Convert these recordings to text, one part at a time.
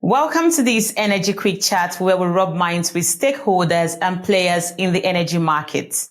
Welcome to this Energy Quick Chat, where we rub minds with stakeholders and players in the energy market.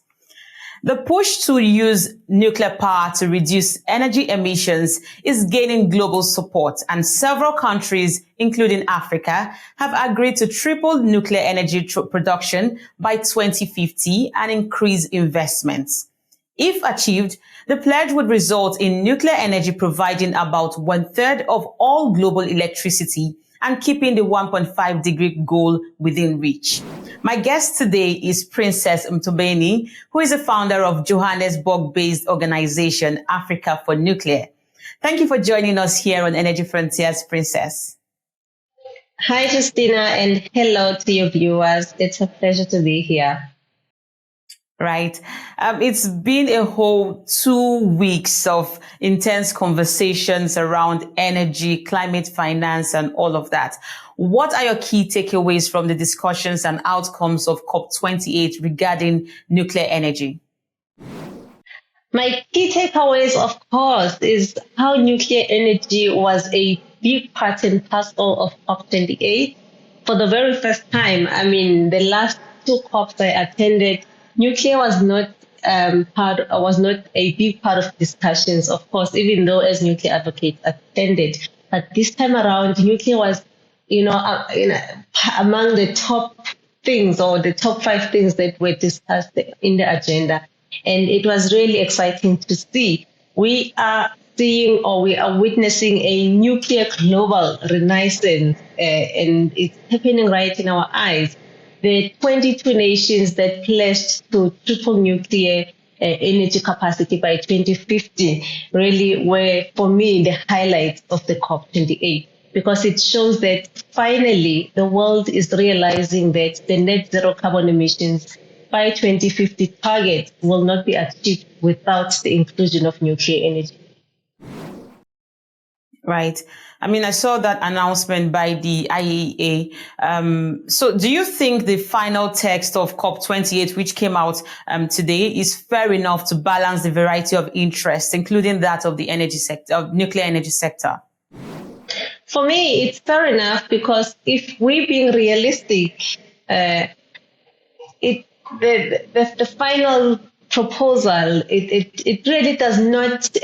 The push to use nuclear power to reduce energy emissions is gaining global support, and several countries, including Africa, have agreed to triple nuclear energy production by 2050 and increase investments. If achieved, the pledge would result in nuclear energy providing about 1/3 of all global electricity and keeping the 1.5-degree goal within reach. My guest today is Princess Mthombeni, who is the founder of Johannesburg-based organization Africa4nuclear. Thank you for joining us here on Energy Frontiers, Princess. Hi, Justina, and hello to your viewers. It's a pleasure to be here. Right. It's been a whole 2 weeks of intense conversations around energy, climate finance, and all of that. What are your key takeaways from the discussions and outcomes of COP28 regarding nuclear energy? My key takeaways, of course, is how nuclear energy was a big part and parcel of COP28. For the very first time, the last 2 COPs I attended, nuclear was not a big part of discussions, of course, even though as nuclear advocates attended. But this time around, nuclear was, among the top things or the top 5 things that were discussed in the agenda. And it was really exciting to see. We are seeing, or we are witnessing, a nuclear global renaissance, and it's happening right in our eyes. The 22 nations that pledged to triple nuclear energy capacity by 2050 really were, for me, the highlights of the COP28, because it shows that finally the world is realizing that the net zero carbon emissions by 2050 target will not be achieved without the inclusion of nuclear energy. Right. I saw that announcement by the IAEA. So do you think the final text of COP28, which came out today, is fair enough to balance the variety of interests, including that of the energy sector, of nuclear energy sector? For me, it's fair enough, because if we're being realistic, the final proposal, it really does not,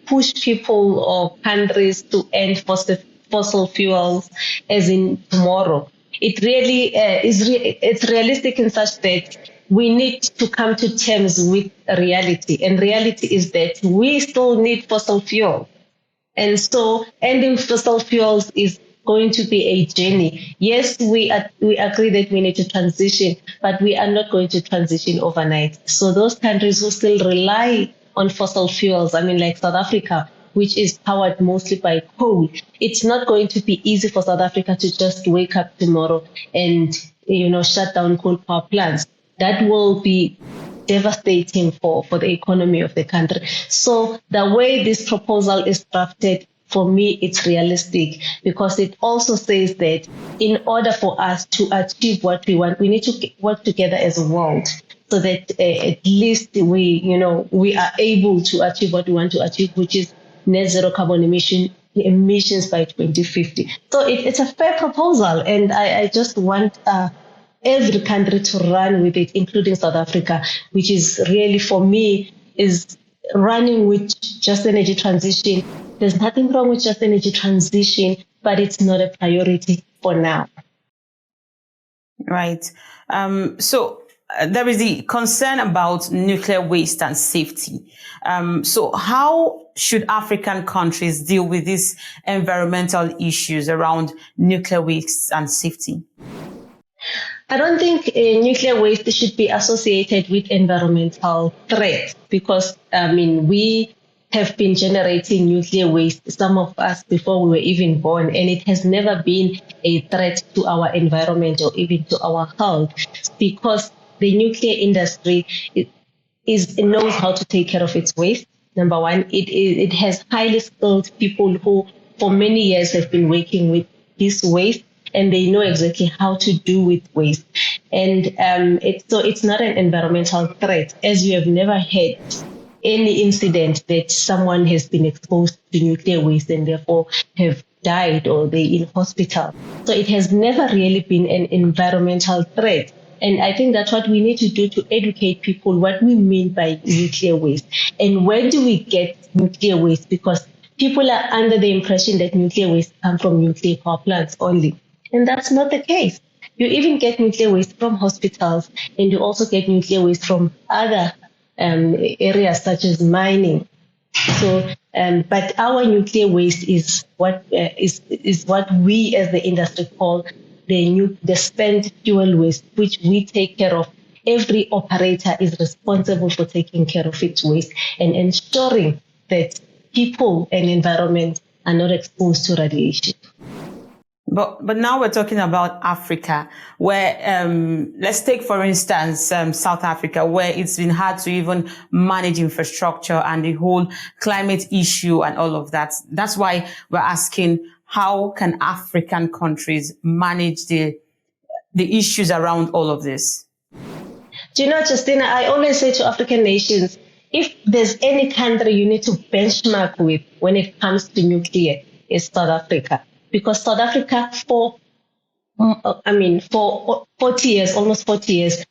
push people or countries to end fossil fuels as in tomorrow. It really it's realistic in such that we need to come to terms with reality. And reality is that we still need fossil fuel. And so ending fossil fuels is going to be a journey. Yes, we agree that we need to transition, but we are not going to transition overnight. So those countries who still rely on fossil fuels, like South Africa, which is powered mostly by coal, it's not going to be easy for South Africa to just wake up tomorrow and, shut down coal power plants. That will be devastating for the economy of the country. So the way this proposal is drafted, for me, it's realistic, because it also says that in order for us to achieve what we want, we need to work together as a world, so that at least we are able to achieve what we want to achieve, which is net zero carbon emissions by 2050. So it's a fair proposal, and I just want every country to run with it, including South Africa, which is really, for me, is running with just energy transition. There's nothing wrong with just energy transition, but it's not a priority for now. Right. So there is the concern about nuclear waste and safety. So how should African countries deal with these environmental issues around nuclear waste and safety? I don't think nuclear waste should be associated with environmental threats, because, we have been generating nuclear waste, some of us before we were even born, and it has never been a threat to our environment or even to our health, because the nuclear industry knows how to take care of its waste. Number one, it has highly skilled people who for many years have been working with this waste, and they know exactly how to do with waste. And so it's not an environmental threat, as you have never had any incident that someone has been exposed to nuclear waste and therefore have died or they're in hospital. So it has never really been an environmental threat. And I think that's what we need to do to educate people what we mean by nuclear waste. And where do we get nuclear waste? Because people are under the impression that nuclear waste comes from nuclear power plants only. And that's not the case. You even get nuclear waste from hospitals, and you also get nuclear waste from other areas such as mining. So, but our nuclear waste is what we as the industry call the spent fuel waste, which we take care of. Every operator is responsible for taking care of its waste and ensuring that people and environment are not exposed to radiation. But now we're talking about Africa, where let's take, for instance, South Africa, where it's been hard to even manage infrastructure and the whole climate issue and all of that. That's why we're asking, how can African countries manage the issues around all of this? Do you know, Justina, I always say to African nations, if there's any country you need to benchmark with when it comes to nuclear, it's South Africa. Because South Africa, for 40 years, almost 40 years,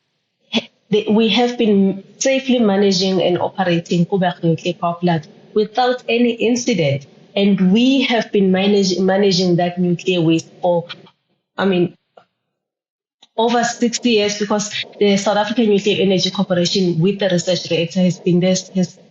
we have been safely managing and operating Koeberg nuclear power plant without any incident. And we have been managing that nuclear waste for, over 60 years, because the South African Nuclear Energy Corporation with the research reactor has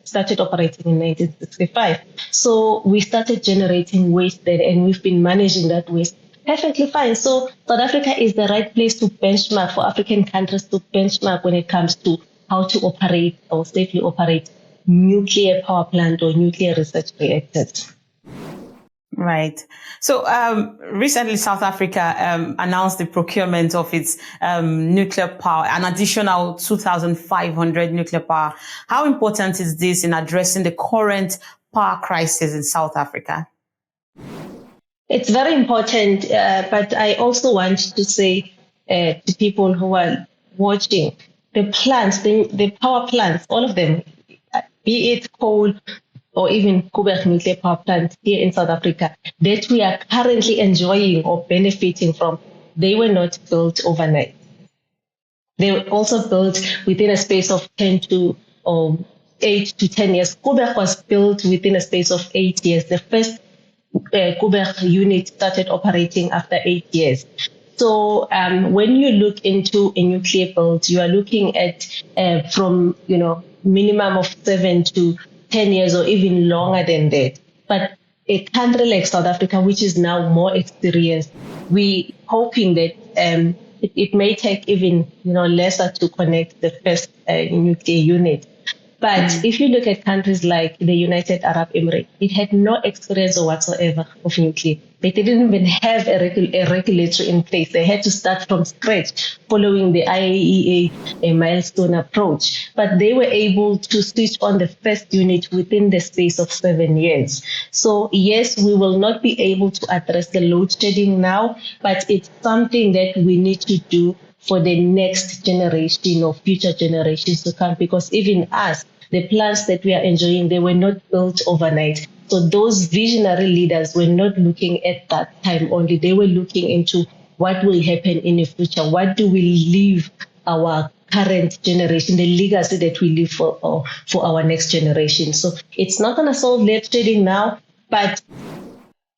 started operating in 1965. So we started generating waste then, and we've been managing that waste perfectly fine. So South Africa is the right place to benchmark for African countries to benchmark when it comes to how to operate or safely operate nuclear power plant or nuclear research reactors. Right. So recently, South Africa announced the procurement of its nuclear power, an additional 2,500 nuclear power. How important is this in addressing the current power crisis in South Africa? It's very important, but I also want to say to people who are watching, the plants, the power plants, all of them, be it coal or even Koeberg nuclear power plant here in South Africa, that we are currently enjoying or benefiting from, they were not built overnight. They were also built within a space of 8 to 10 years. Koeberg was built within a space of 8 years. The first Koeberg unit started operating after 8 years. So when you look into a nuclear build, you are looking at from minimum of 7 to 10 years or even longer than that. But a country like South Africa, which is now more experienced, we hoping that it may take even lesser to connect the first nuclear unit. But if you look at countries like the United Arab Emirates, it had no experience whatsoever of nuclear. They didn't even have a regulator in place. They had to start from scratch following the IAEA milestone approach. But they were able to switch on the first unit within the space of 7 years. So yes, we will not be able to address the load shedding now, but it's something that we need to do for the next generation or future generations to come, because even us, the plants that we are enjoying, they were not built overnight. So those visionary leaders were not looking at that time only. They were looking into what will happen in the future. What do we leave our current generation, the legacy that we leave for our next generation. So it's not going to solve load shedding now, but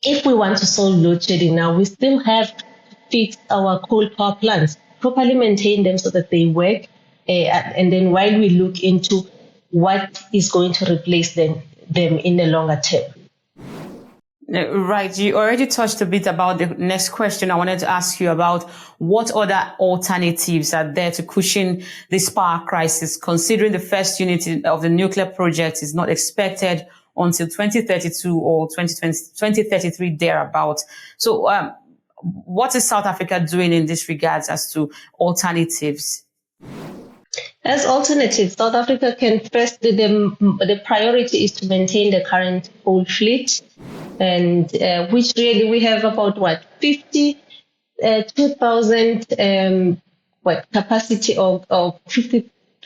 if we want to solve load shedding now, we still have to fix our coal power plants, properly maintain them so that they work, and then while we look into what is going to replace them in the longer term. Right. You already touched a bit about the next question I wanted to ask you about. What other alternatives are there to cushion this power crisis, considering the first unit of the nuclear project is not expected until 2032 or 2033 thereabout? So what is South Africa doing in this regards as to alternatives? As alternatives, South Africa can first, the priority is to maintain the current coal fleet, and which really we have about 52,000 capacity of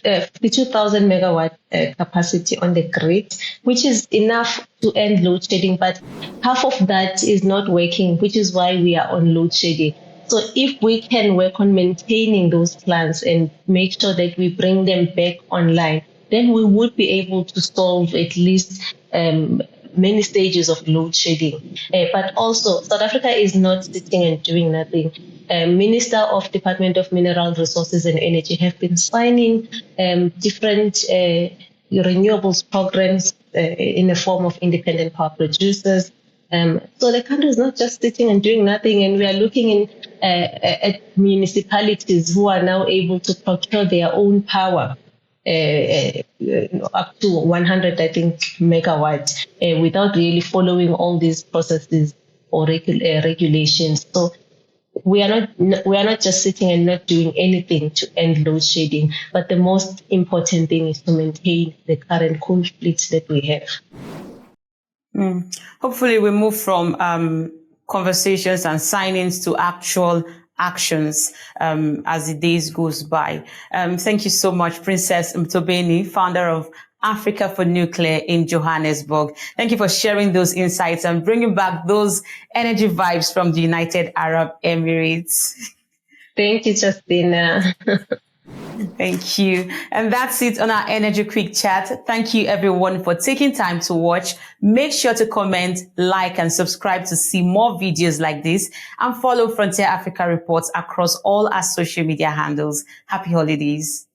52,000 megawatt capacity on the grid, which is enough to end load shedding, but half of that is not working, which is why we are on load shedding. So if we can work on maintaining those plants and make sure that we bring them back online, then we would be able to solve at least many stages of load shedding. But also, South Africa is not sitting and doing nothing. Minister of Department of Mineral Resources and Energy have been signing different renewables programs in the form of independent power producers. So the country is not just sitting and doing nothing, and we are looking at municipalities who are now able to procure their own power. Up to 100, I think, megawatts without really following all these processes or regulations. So we are not just sitting and not doing anything to end load shedding, but the most important thing is to maintain the current coal fleets that we have. Hopefully we move from conversations and signings to actual actions as the days goes by. Thank you so much, Princess Mthombeni, founder of Africa4nuclear in Johannesburg. Thank you for sharing those insights and bringing back those energy vibes from the United Arab Emirates. Thank you, Justina. Thank you. And that's it on our Energy Quick Chat. Thank you everyone for taking time to watch. Make sure to comment, like, and subscribe to see more videos like this, and follow Frontier Africa Reports across all our social media handles. Happy holidays.